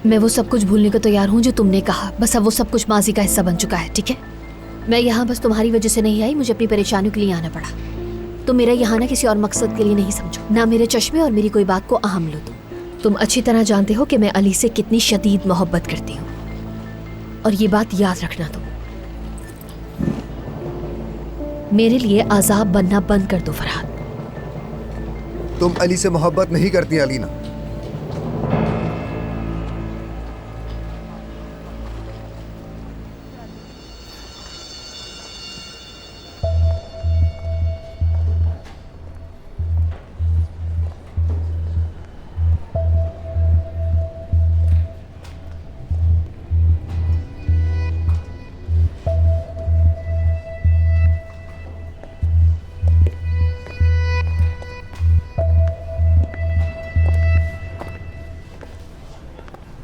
मैं वो सब कुछ भूलने को तैयार हूँ जो तुमने कहा। बस अब वो सब कुछ माजी का हिस्सा बन चुका है, ठीक है? मैं यहाँ बस तुम्हारी वजह से नहीं आई, मुझे अपनी परेशानियों के लिए आना पड़ा। तो मेरा यहाँ ना किसी और मकसद के लिए नहीं समझो, ना मेरे चश्मे और मेरी कोई बात को अहम लो। तुम अच्छी तरह जानते हो कि मैं अली से कितनी शदीद मोहब्बत करती हूँ, और ये बात याद रखना। तुम मेरे लिए आजाब बनना बंद कर दो फरहाद। तुम अली से मोहब्बत नहीं करती अलीना।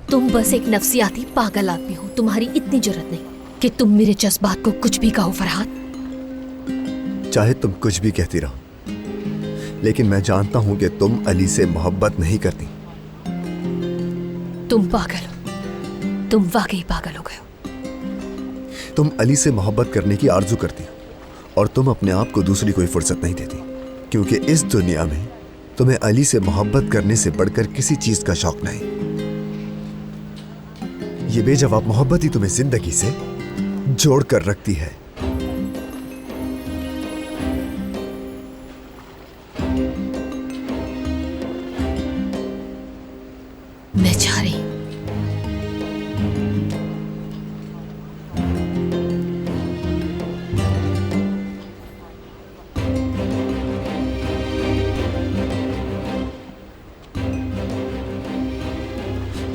तुम बस एक नफसियाती पागल आदमी हो। तुम्हारी इतनी जरूरत नहीं कि तुम मेरे जज्बात को कुछ भी कहो फरहाद। चाहे तुम कुछ भी कहती रहो, लेकिन मैं जानता हूं कि तुम अली से मोहब्बत नहीं करती। तुम पागल हो, तुम वाकई पागल हो गए हो। तुम अली से मोहब्बत करने की आरजू करती हो, और तुम अपने आप को दूसरी कोई फुर्सत नहीं देती, क्योंकि इस दुनिया में तुम्हें अली से मोहब्बत करने से बढ़कर किसी चीज का शौक नहीं। ये बेजवाब मोहब्बत ही तुम्हें जिंदगी से जोड़ कर रखती है। मैं चाह रही हूं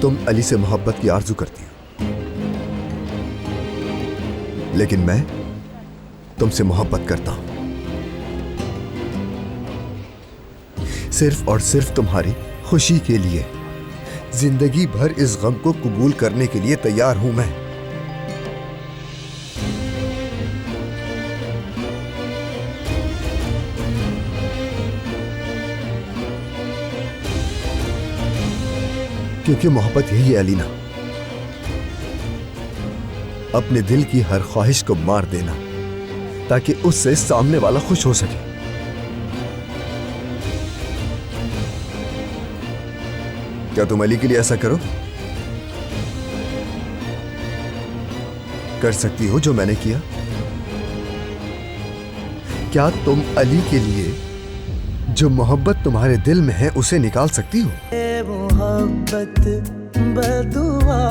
तुम अली से मोहब्बत की आरजू करती हो, लेकिन मैं तुमसे मोहब्बत करता हूं। सिर्फ और सिर्फ तुम्हारी खुशी के लिए, जिंदगी भर इस गम को कबूल करने के लिए तैयार हूं मैं। क्योंकि मोहब्बत यही है अलीना, अपने दिल की हर ख्वाहिश को मार देना ताकि उससे सामने वाला खुश हो सके। क्या तुम अली के लिए ऐसा करो? कर सकती हो जो मैंने किया? क्या तुम अली के लिए जो मोहब्बत तुम्हारे दिल में है उसे निकाल सकती हो? मोहब्बत बदुआ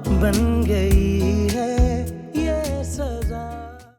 बन गई है।